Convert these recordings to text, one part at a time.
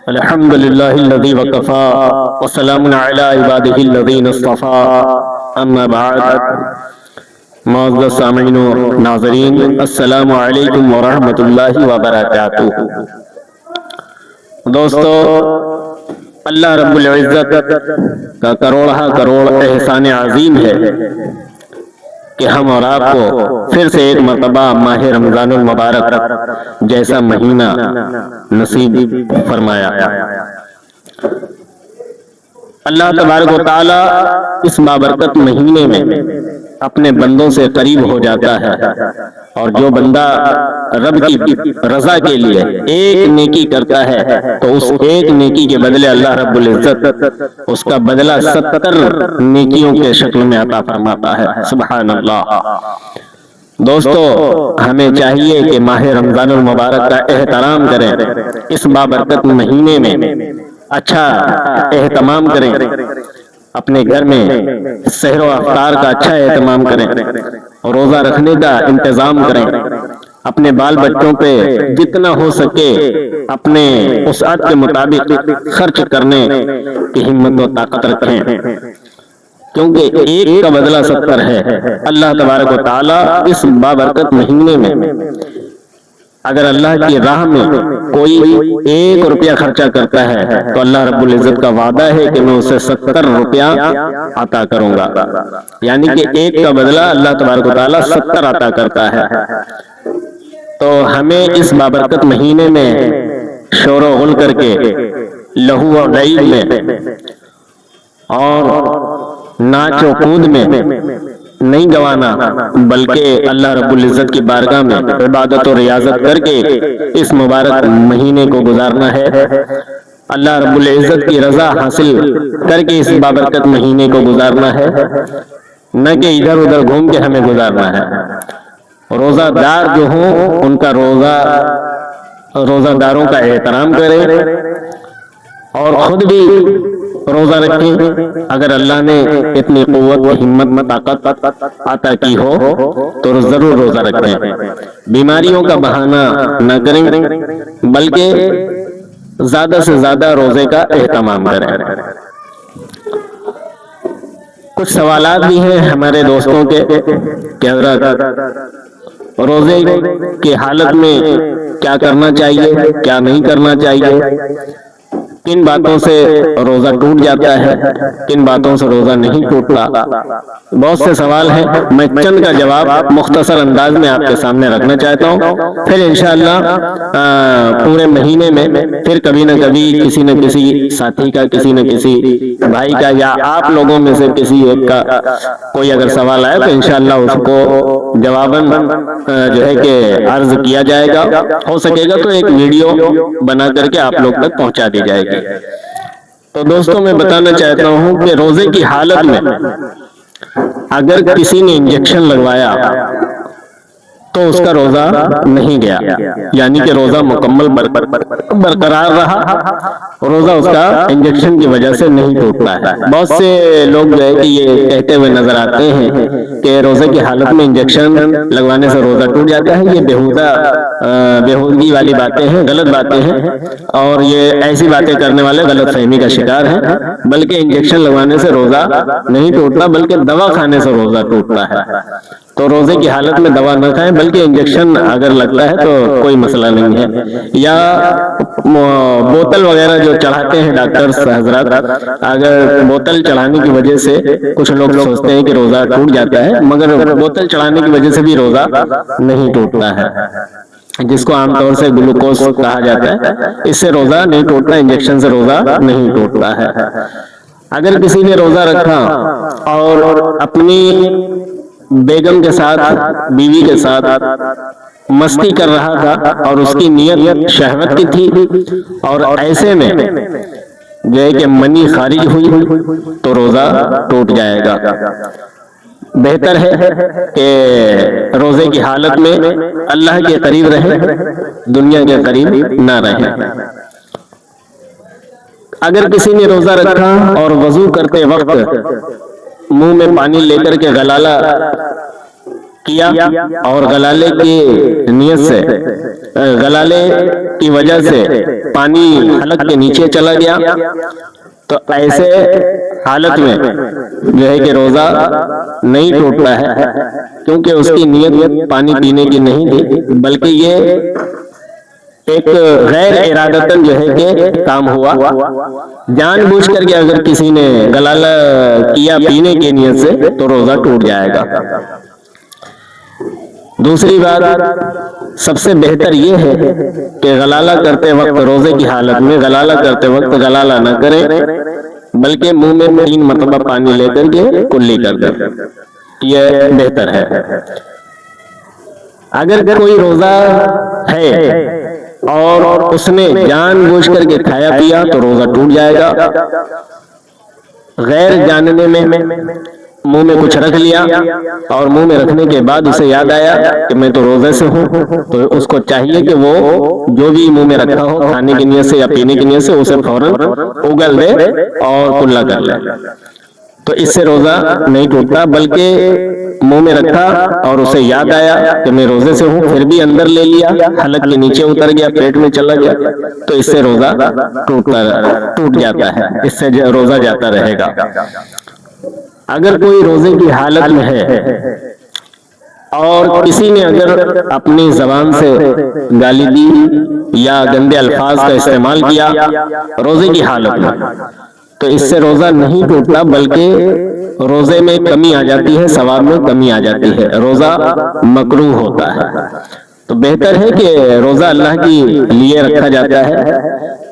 الحمد للہ الذی وکفا وسلام علی عبادہ الذین اصطفا اما بعد۔ معزز سامعین و ناظرین، السلام علیکم ورحمۃ اللہ وبرکاتہ۔ دوستو، اللہ رب العزت کا کروڑہ کروڑ احسان عظیم ہے کہ ہم اور آپ کو پھر سے ایک مرتبہ ماہ رمضان المبارک جیسا مہینہ نصیب فرمایا۔ اللہ تبارک و تعالی اس بابرکت مہینے میں اپنے بندوں سے قریب ہو جاتا ہے، اور جو بندہ رب کی رضا کے لیے ایک نیکی کرتا ہے تو اس ایک نیکی کے بدلے اللہ رب العزت اس کا بدلہ 70 نیکیوں کے شکل میں عطا فرماتا ہے۔ سبحان اللہ۔ دوستو، ہمیں چاہیے کہ ماہ رمضان المبارک کا احترام کریں، اس بابرکت مہینے میں اچھا اہتمام کریں، اپنے گھر میں سحر و افطار کا اچھا اہتمام کریں، روزہ رکھنے کا انتظام کریں، اپنے بال بچوں پہ جتنا ہو سکے اپنے وسعت کے مطابق خرچ کرنے کی ہمت و طاقت رکھیں، کیونکہ ایک کا بدلہ 70 ہے۔ اللہ تبارک و تعالی اس بابرکت مہینے میں اگر اللہ کی راہ میں کوئی 1 روپیہ خرچہ کرتا ہے تو اللہ رب العزت کا وعدہ ہے کہ میں اسے 70 روپیہ عطا کروں گا، یعنی کہ 1 کا بدلہ اللہ تبارک و تعالی 70 عطا کرتا ہے۔ تو ہمیں اس بابرکت مہینے میں شور و غل کر کے، لہو و لعب میں اور ناچ و کود میں نہیں گوانا، بلکہ اللہ رب العزت کی بارگاہ میں عبادت و ریاضت کر کے اس مبارک مہینے کو گزارنا ہے۔ اللہ رب العزت کی رضا حاصل کر کے اس بابرکت مہینے کو گزارنا ہے، نہ کہ ادھر ادھر گھوم کے ہمیں گزارنا ہے۔ روزہ دار جو ہوں ان کا روزہ داروں کا احترام کریں اور خود بھی روزہ رکھیں۔ اگر اللہ نے اتنی قوت، ہمت، طاقت عطا کی ہو تو ضرور روزہ رکھیں۔ بیماریوں کا بہانہ نہ کریں، بلکہ زیادہ سے زیادہ روزے کا اہتمام کریں۔ کچھ سوالات بھی ہیں ہمارے دوستوں کے کہ حضرت روزے کی حالت میں کیا کرنا چاہیے، کیا نہیں کرنا چاہیے، کن باتوں سے روزہ ٹوٹ جاتا ہے، کن باتوں سے روزہ نہیں ٹوٹتا۔ بہت سے سوال ہیں، میں چند کا جواب مختصر انداز میں آپ کے سامنے رکھنا چاہتا ہوں، پھر انشاءاللہ پورے مہینے میں پھر کبھی نہ کبھی کسی نہ کسی ساتھی کا، کسی نہ کسی بھائی کا، یا آپ لوگوں میں سے کسی ایک کا کوئی اگر سوال آئے تو انشاءاللہ اس کو جواباً جو ہے کہ عرض کیا جائے گا۔ ہو سکے گا تو ایک ویڈیو بنا کر کے آپ لوگ تک پہنچا دی جائے گی۔ تو دوستوں، میں بتانا چاہتا ہوں کہ روزے کی حالت میں اگر کسی نے انجیکشن لگوایا تو اس کا روزہ نہیں گیا، یعنی کہ روزہ مکمل برقرار رہا، روزہ اس کا انجیکشن کی وجہ سے نہیں ٹوٹتا ہے۔ بہت سے لوگ جو ہے کہ یہ کہتے ہوئے نظر آتے ہیں کہ روزے کی حالت میں انجیکشن لگوانے سے روزہ ٹوٹ جاتا ہے۔ یہ بےہودگی والی باتیں ہیں، غلط باتیں ہیں، اور یہ ایسی باتیں کرنے والے غلط فہمی کا شکار ہیں۔ بلکہ انجیکشن لگوانے سے روزہ نہیں ٹوٹتا، بلکہ دوا کھانے سے روزہ ٹوٹتا ہے۔ تو روزے کی حالت میں دوا نہ کھائیں، بلکہ انجیکشن اگر لگتا ہے تو کوئی مسئلہ نہیں ہے۔ یا بوتل وغیرہ جو چڑھاتے ہیں ڈاکٹرز حضرات، اگر بوتل چڑھانے کی وجہ سے کچھ لوگ سوچتے ہیں کہ روزہ ٹوٹ جاتا ہے، مگر بوتل چڑھانے کی وجہ سے بھی روزہ نہیں ٹوٹتا ہے، جس کو عام طور سے گلوکوز کہا جاتا ہے۔ اس سے روزہ نہیں ٹوٹتا، انجیکشن سے روزہ نہیں ٹوٹتا ہے۔ اگر کسی نے روزہ رکھا اور اپنی بیگم کے ساتھ، بیوی کے ساتھ مستی کر رہا تھا اور اس کی نیت شہوت کی تھی، اور ایسے میں جو ہے کہ منی خارج ہوئی تو روزہ ٹوٹ جائے گا۔ بہتر ہے کہ روزے کی حالت میں اللہ کے قریب رہے، دنیا کے قریب نہ رہے۔ اگر کسی نے روزہ رکھا اور وضو کرتے وقت منہ میں پانی لے کر کے غلالہ کیا اور غلالے کی نیت سے، غلالے کی وجہ سے پانی حلق کے نیچے چلا گیا، تو ایسے حالت میں جو ہے کہ روزہ نہیں ٹوٹتا ہے، کیونکہ اس کی نیت پانی پینے کی نہیں تھی، بلکہ یہ ایک غیر ارادتاً جو ہے کہ کام ہوا۔ جان بوجھ کر کے اگر کسی نے غلالہ کیا پینے کی نیت سے تو روزہ ٹوٹ جائے گا۔ دوسری بات، سب سے بہتر یہ ہے کہ غلالہ کرتے وقت، روزے کی حالت میں غلالہ کرتے وقت غلالہ نہ کریں، بلکہ منہ میں 3 مرتبہ پانی لے کر کے کلی کر دیں، یہ بہتر ہے۔ اگر کوئی روزہ ہے اور اس نے جان بوجھ کر کے کھایا پیا تو روزہ ٹوٹ جائے گا۔ غیر جاننے میں منہ میں کچھ رکھ لیا اور منہ میں رکھنے کے بعد اسے یاد آیا کہ میں تو روزے سے ہوں، تو اس کو چاہیے کہ وہ جو بھی منہ میں رکھا ہو کھانے کی نیت سے یا پینے کی نیت سے اسے فوراً اگل دے اور کلا کر لے، تو اس سے روزہ نہیں ٹوٹتا۔ بلکہ منہ میں رکھا اور اسے یاد آیا کہ میں روزے سے ہوں، پھر بھی اندر لے لیا، حلق کے نیچے اتر گیا، پیٹ میں چلا گیا، تو اس سے روزہ ٹوٹ جاتا ہے، اس سے روزہ جاتا رہے گا۔ اگر کوئی روزے کی حالت میں ہے اور کسی نے اگر اپنی زبان سے گالی دی یا گندے الفاظ کا استعمال کیا روزے کی حالت میں، تو اس سے روزہ نہیں ٹوٹتا، بلکہ روزے میں کمی آ جاتی ہے، ثواب میں کمی آ جاتی ہے، روزہ مکروہ ہوتا ہے۔ تو بہتر ہے کہ روزہ اللہ کے لیے رکھا جاتا ہے،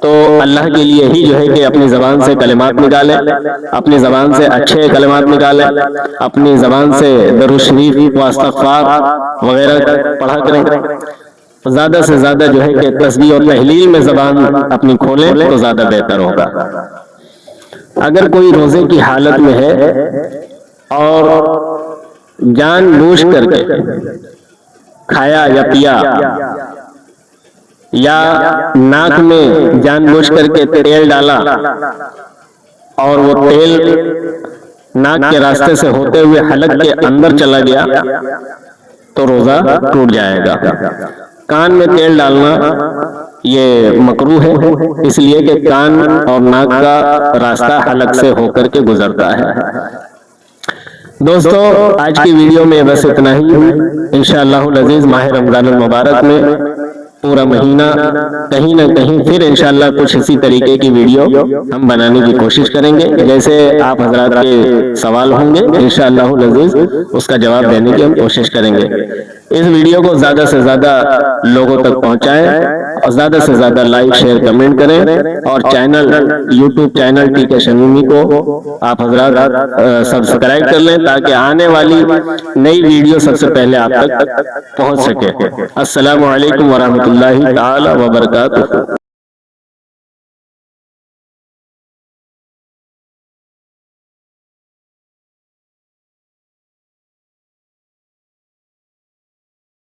تو اللہ کے لیے ہی جو ہے کہ اپنی زبان سے کلمات نکالیں، اپنی زبان سے اچھے کلمات نکالیں، اپنی زبان سے درود شریف و استغفار وغیرہ پڑھا کریں، زیادہ سے زیادہ جو ہے کہ تسبیح اور تحلیل میں زبان اپنی کھولیں تو زیادہ بہتر ہوگا۔ اگر کوئی روزے کی حالت میں ہے اور جان بوجھ کر کے کھایا یا پیا یا ناک میں جان بوجھ کر کے تیل ڈالا اور وہ تیل ناک کے راستے سے ہوتے ہوئے حلق کے اندر چلا گیا تو روزہ ٹوٹ جائے گا۔ کان میں تیل ڈالنا یہ مکروہ ہے، اس لیے کہ کان اور ناک کا راستہ حلق سے ہو کر کے گزرتا ہے۔ دوستو، آج کی ویڈیو میں بس اتنا ہی۔ انشاءاللہ العزیز ماہ رمضان المبارک میں پورا مہینہ کہیں نہ کہیں پھر انشاءاللہ کچھ اسی طریقے کی ویڈیو ہم بنانے کی کوشش کریں گے، جیسے آپ حضرات کے سوال ہوں گے انشاءاللہ العزیز اس کا جواب دینے کی ہم کوشش کریں گے۔ اس ویڈیو کو زیادہ سے زیادہ لوگوں تک پہنچائیں اور زیادہ سے زیادہ لائک شیئر کمنٹ کریں، اور یوٹیوب چینل ٹی کے شمیمی کو آپ حضرات سبسکرائب کر لیں تاکہ آنے والی نئی ویڈیو سب سے پہلے آپ تک پہنچ سکے۔ السلام علیکم ورحمۃ اللہ تعالی وبرکاتہ۔